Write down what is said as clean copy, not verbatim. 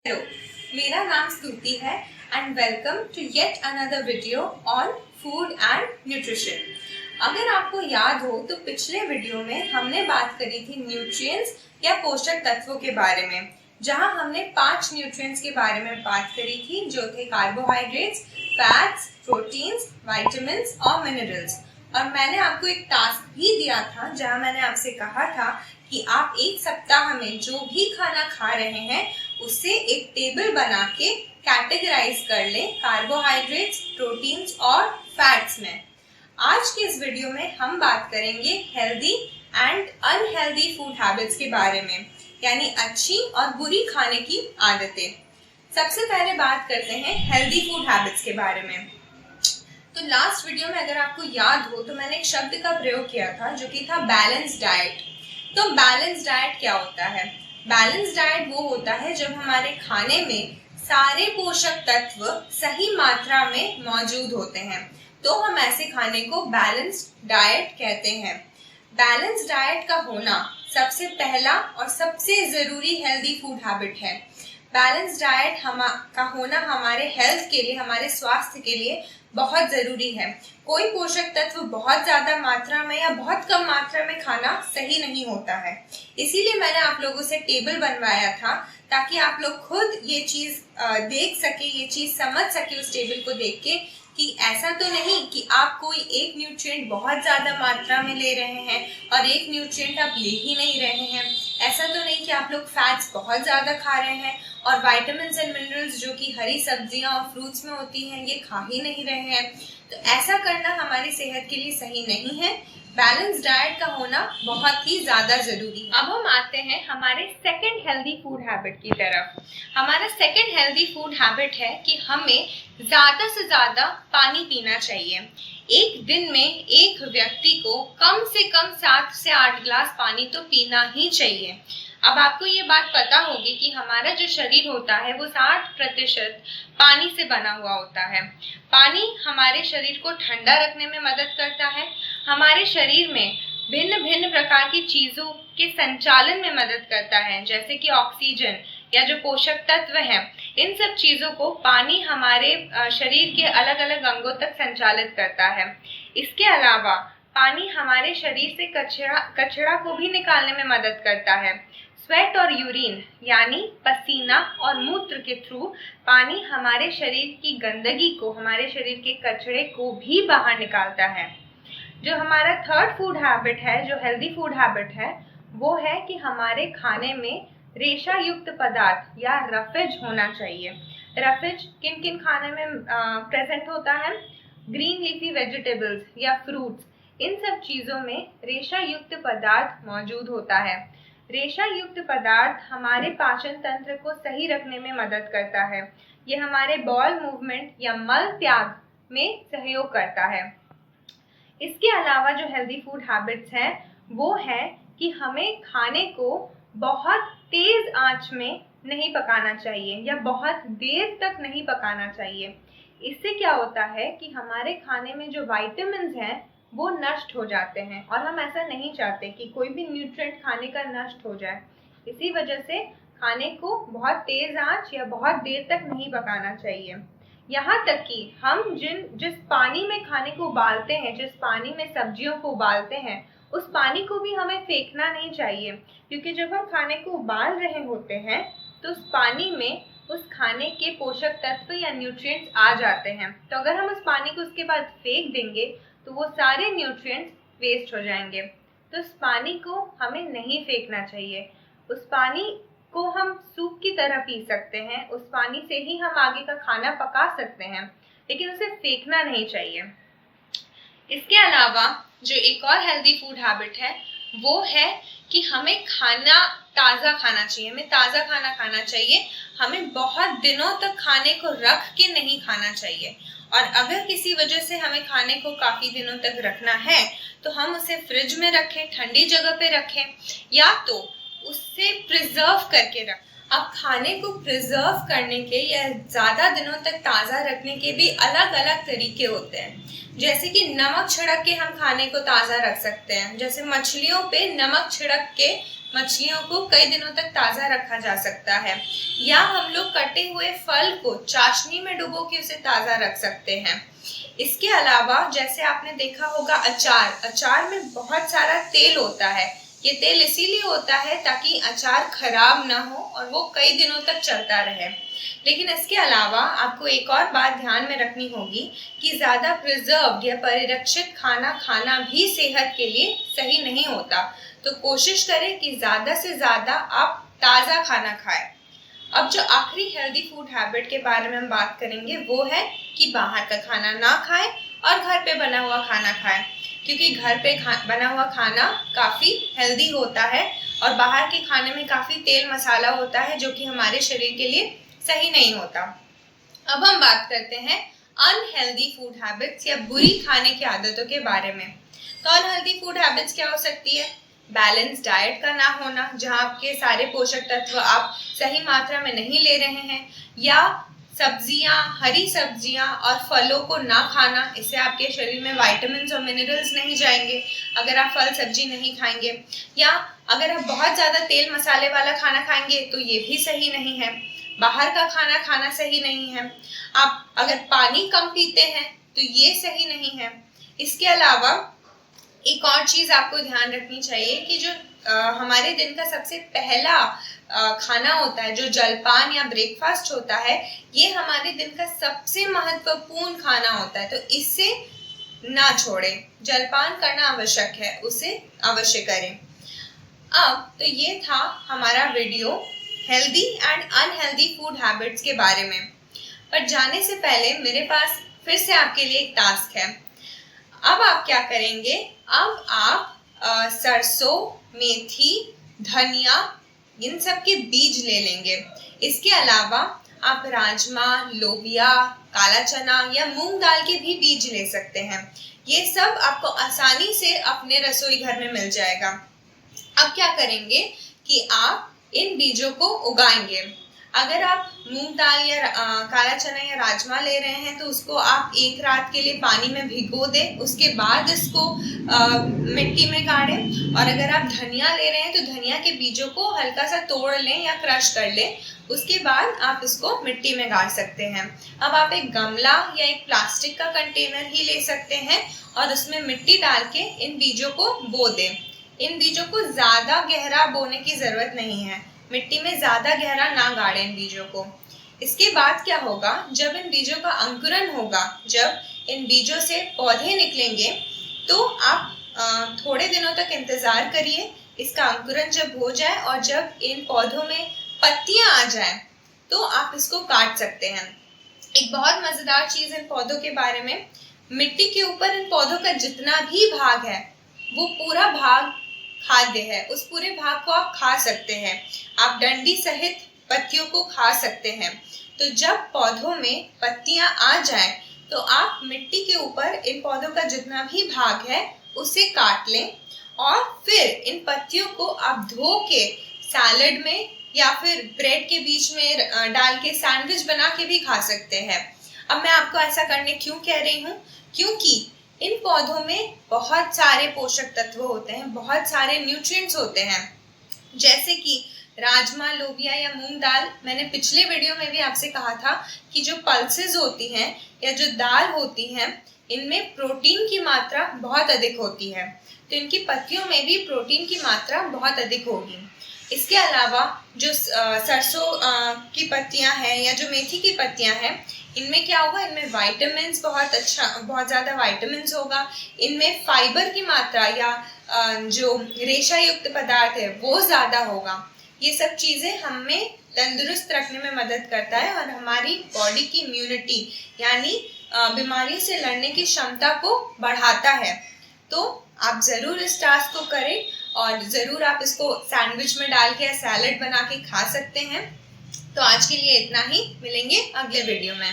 Hello, मेरा नाम स्तुति है and welcome to yet another video on food and nutrition. अगर आपको याद हो तो पिछले वीडियो में हमने बात करी थी न्यूट्रिएंट्स या पोषक तत्वों के बारे में, जहां हमने 5 न्यूट्रिएंट्स के बारे में बात करी थी, जो थे कार्बोहाइड्रेट्स, फैट्स, प्रोटीन्स, विटामिन्स और मिनरल्स। और मैंने आपको एक टास्क भी दिया था जहां मैंने आपसे कहा था कि आप एक सप्ताह में जो भी खाना खा रहे हैं उससे एक टेबल बना के कैटेगराइज कर लें कार्बोहाइड्रेट्स, प्रोटीन्स और फैट्स में। आज के इस वीडियो में हम बात करेंगे healthy and unhealthy food habits के बारे में, यानी अच्छी और बुरी खाने की आदतें। सबसे पहले बात करते हैं हेल्दी फूड हैबिट्स के बारे में। तो लास्ट वीडियो में अगर आपको याद हो तो मैंने एक शब्द का प्रयोग किया था जो कि था बैलेंस डाइट। तो बैलेंस डाइट क्या होता है? बैलेंस डाइट वो होता है जब हमारे खाने में सारे पोषक तत्व सही मात्रा में मौजूद होते हैं, तो हम ऐसे खाने को बैलेंस्ड डाइट कहते हैं। बैलेंस डाइट का होना सबसे पहला और सबसे जरूरी हेल्दी फूड हैबिट है। बैलेंस डाइट का होना हमारे हेल्थ के लिए, हमारे स्वास्थ्य के लिए बहुत जरूरी है। कोई पोषक तत्व बहुत ज्यादा मात्रा में या बहुत कम मात्रा में खाना सही नहीं होता है। इसीलिए मैंने आप लोगों से टेबल बनवाया था ताकि आप लोग खुद ये चीज देख सके, ये चीज समझ सके उस टेबल को देख के कि ऐसा तो नहीं कि आप कोई एक न्यूट्रिएंट बहुत ज्यादा मात्रा में ले रहे हैं और एक न्यूट्रिएंट आप ले ही नहीं रहे हैं। ऐसा तो नहीं कि आप लोग फैट्स बहुत ज्यादा खा रहे हैं और विटामिन्स एंड मिनरल्स जो कि हरी सब्जियां और फ्रूट्स में होती हैं ये खा ही नहीं रहे हैं। तो ऐसा करना हमारी सेहत के लिए सही नहीं है। बैलेंस डाइट का होना बहुत ही ज्यादा जरूरी है। अब हम आते हैं हमारे सेकंड हेल्दी फूड हैबिट की तरफ। हमारा सेकंड हेल्दी फूड हैबिट है कि हमें ज्यादा से ज्यादा पानी पीना चाहिए। एक दिन में एक व्यक्ति को कम से कम 7 से 8 गिलास पानी तो पीना ही चाहिए। अब आपको ये बात पता होगी कि हमारा जो शरीर होता है वो 60% पानी से बना हुआ होता है। पानी हमारे शरीर को ठंडा रखने में मदद करता है, हमारे शरीर में भिन्न भिन्न प्रकार की चीजों के संचालन में मदद करता है, जैसे कि ऑक्सीजन या जो पोषक तत्व हैं, इन सब चीजों को पानी हमारे शरीर के अलग अलग अंगों तक संचालित करता है। इसके अलावा पानी हमारे शरीर से कचरा को भी निकालने में मदद करता है। स्वेट और यूरिन यानी पसीना और मूत्र के थ्रू पानी हमारे शरीर की गंदगी को, हमारे शरीर के कचरे को भी बाहर निकालता है। जो हमारा थर्ड फूड हैबिट है, जो हेल्दी फूड हैबिट है, वो है कि हमारे खाने में रेशा युक्त पदार्थ या रफेज होना चाहिए। रफेज किन किन खाने में प्रेजेंट होता है? ग्रीन लीफी वेजिटेबल्स या फ्रूट्स, इन सब चीजों में रेशा युक्त पदार्थ मौजूद होता है। रेशा युक्त पदार्थ हमारे पाचन तंत्र को सही रखने में मदद करता है। ये हमारे बॉल मूवमेंट या मल त्याग में सहयोग करता है। इसके अलावा जो हेल्दी फूड हैबिट्स हैं वो है कि हमें खाने को बहुत तेज आंच में नहीं पकाना चाहिए या बहुत देर तक नहीं पकाना चाहिए। इससे क्या होता है कि हमारे खाने में जो विटामिन्स हैं वो नष्ट हो जाते हैं और हम ऐसा नहीं चाहते कि कोई भी न्यूट्रिएंट खाने का नष्ट हो जाए। इसी वजह से खाने को बहुत तेज आंच या बहुत देर तक नहीं पकाना चाहिए। यहाँ तक कि हम जिस पानी में खाने को उबालते हैं, जिस पानी में सब्जियों को उबालते हैं, उस पानी को भी हमें फेंकना नहीं चाहिए, क्योंकि जब हम खाने को उबाल रहे होते हैं तो उस पानी में उस खाने के पोषक तत्व या न्यूट्रिएंट्स आ जाते हैं। तो अगर हम उस पानी को उसके बाद फेंक देंगे तो वो सारे न्यूट्रिएंट्स वेस्ट हो जाएंगे। तो उस पानी को हमें नहीं फेंकना चाहिए। उस पानी को हम सूप की तरह पी सकते हैं, उस पानी से ही हम आगे का खाना पका सकते हैं, लेकिन उसे फेंकना नहीं चाहिए। इसके अलावा जो एक और हेल्दी फूड हैबिट है वो है कि हमें खाना ताज़ा खाना चाहिए, हमें ताज़ा खाना खाना चाहिए। हमें बहुत दिनों तक खाने को रख के नहीं खाना चाहिए, और अगर किसी वजह से हमें खाने को काफी दिनों तक रखना है तो हम उसे फ्रिज में रखें, ठंडी जगह पे रखें, या तो उससे प्रिजर्व करके रखें। अब खाने को प्रिजर्व करने के या ज्यादा दिनों तक ताज़ा रखने के भी अलग अलग तरीके होते हैं। जैसे कि नमक छिड़क के हम खाने को ताज़ा रख सकते हैं। जैसे मछलियों पे नमक छिड़क के मछलियों को कई दिनों तक ताज़ा रखा जा सकता है, या हम लोग कटे हुए फल को चाशनी में डुबो के उसे ताज़ा रख सकते हैं। इसके अलावा जैसे आपने देखा होगा अचार में बहुत सारा तेल होता है। ये तेल इसीलिए होता है ताकि अचार खराब ना हो और वो कई दिनों तक चलता रहे। लेकिन इसके अलावा आपको एक और बात ध्यान में रखनी होगी कि ज़्यादा प्रिजर्व्ड या परिरक्षित खाना खाना भी सेहत के लिए सही नहीं होता। तो कोशिश करें कि ज़्यादा से ज़्यादा आप ताज़ा खाना खाएं। अब जो आखिरी हेल्दी फूड हैबिट के बारे में हम बात करेंगे वो है कि बाहर का खाना ना खाएं और घर पे बना हुआ खाना खाएं, क्योंकि घर पे बना हुआ खाना काफ़ी हेल्दी होता है और बाहर के खाने में काफ़ी तेल मसाला होता है जो कि हमारे शरीर के लिए सही नहीं होता। अब हम बात करते हैं अनहेल्दी फूड हैबिट्स या बुरी खाने की आदतों के बारे में। तो अनहेल्दी फूड हैबिट्स क्या हो सकती है? बैलेंस डाइट का ना होना, जहाँ आपके सारे पोषक तत्व आप सही मात्रा में नहीं ले रहे हैं, या सब्जियां, हरी सब्जियां और फलों को ना खाना, इससे आपके शरीर में विटामिन्स और मिनरल्स नहीं जाएंगे अगर आप फल सब्जी नहीं खाएंगे, या अगर आप बहुत ज़्यादा तेल मसाले वाला खाना खाएंगे तो ये भी सही नहीं है। बाहर का खाना खाना सही नहीं है। आप अगर पानी कम पीते हैं तो ये सही नहीं है। इसके अलावा एक और चीज़ आपको ध्यान रखनी चाहिए कि जो हमारे दिन का सबसे पहला खाना होता है, जो जलपान या ब्रेकफास्ट होता है, ये हमारे दिन का सबसे महत्वपूर्ण खाना होता है। तो इससे ना छोड़ें, जलपान करना आवश्यक है, उसे अवश्य करें। अब तो ये था हमारा video healthy and unhealthy food habits के बारे में। पर जाने से पहले मेरे पास फिर से आपके लिए एक टास्क है। अब आप क्या करेंगे? अब आप सरसों, मेथी, धनिया, इन सब के बीज ले लेंगे। इसके अलावा आप राजमा, लोबिया, काला चना या मूंग दाल के भी बीज ले सकते हैं। ये सब आपको आसानी से अपने रसोई घर में मिल जाएगा। अब क्या करेंगे कि आप इन बीजों को उगाएंगे। अगर आप मूंग दाल या काला चना या राजमा ले रहे हैं तो उसको आप एक रात के लिए पानी में भिगो दें, उसके बाद इसको मिट्टी में गाड़ें। और अगर आप धनिया ले रहे हैं तो धनिया के बीजों को हल्का सा तोड़ लें या क्रश कर लें, उसके बाद आप इसको मिट्टी में गाड़ सकते हैं। अब आप एक गमला या एक प्लास्टिक का कंटेनर ही ले सकते हैं और उसमें मिट्टी डाल के इन बीजों को बो दें। इन बीजों को ज़्यादा गहरा बोने की ज़रूरत नहीं है, मिट्टी में ज़्यादा गहरा ना गाड़ें इन बीजों को। इसके बाद क्या होगा? जब इन बीजों का अंकुरण होगा, जब इन बीजों से पौधे निकलेंगे, तो आप थोड़े दिनों तक इंतज़ार करिए। इसका अंकुरण जब हो जाए और जब इन पौधों में पत्तियां आ जाएं, तो आप इसको काट सकते हैं। एक बहुत मज़ेदार चीज़ इन पौधों के बारे में, मिट्टी के ऊपर इन पौधों का जितना भी भाग है वो पूरा भाग खाद्य है। उस पूरे भाग को आप खा सकते हैं। आप डंडी सहित पत्तियों को खा सकते हैं। तो जब पौधों में पत्तियां आ जाएं, तो आप मिट्टी के ऊपर इन पौधों का जितना भी भाग है उसे काट लें और फिर इन पत्तियों को आप धो के सैलेड में या फिर ब्रेड के बीच में डाल के सैंडविच बना के भी खा सकते हैं। अब मैं आपको ऐसा करने क्यों कह रही हूँ? क्योंकि इन पौधों में बहुत सारे पोषक तत्व होते हैं, बहुत सारे न्यूट्रिएंट्स होते हैं। जैसे कि राजमा, लोबिया या मूंग दाल, मैंने पिछले वीडियो में भी आपसे कहा था कि जो पल्सेस होती हैं या जो दाल होती हैं, इनमें प्रोटीन की मात्रा बहुत अधिक होती है। तो इनकी पत्तियों में भी प्रोटीन की मात्रा बहुत अधिक होगी। इसके अलावा जो सरसों की पत्तियां हैं या जो मेथी की पत्तियां हैं, इनमें क्या होगा? इनमें विटामिन्स बहुत ज़्यादा विटामिन्स होगा। इनमें फाइबर की मात्रा या जो रेशा युक्त पदार्थ है वो ज़्यादा होगा। ये सब चीज़ें हमें तंदुरुस्त रखने में मदद करता है और हमारी बॉडी की इम्यूनिटी यानी बीमारियों से लड़ने की क्षमता को बढ़ाता है। तो आप ज़रूर इस टास्क को करें और ज़रूर आप इसको सैंडविच में डाल के या सैलेड बना के खा सकते हैं। तो आज के लिए इतना ही, मिलेंगे अगले वीडियो में।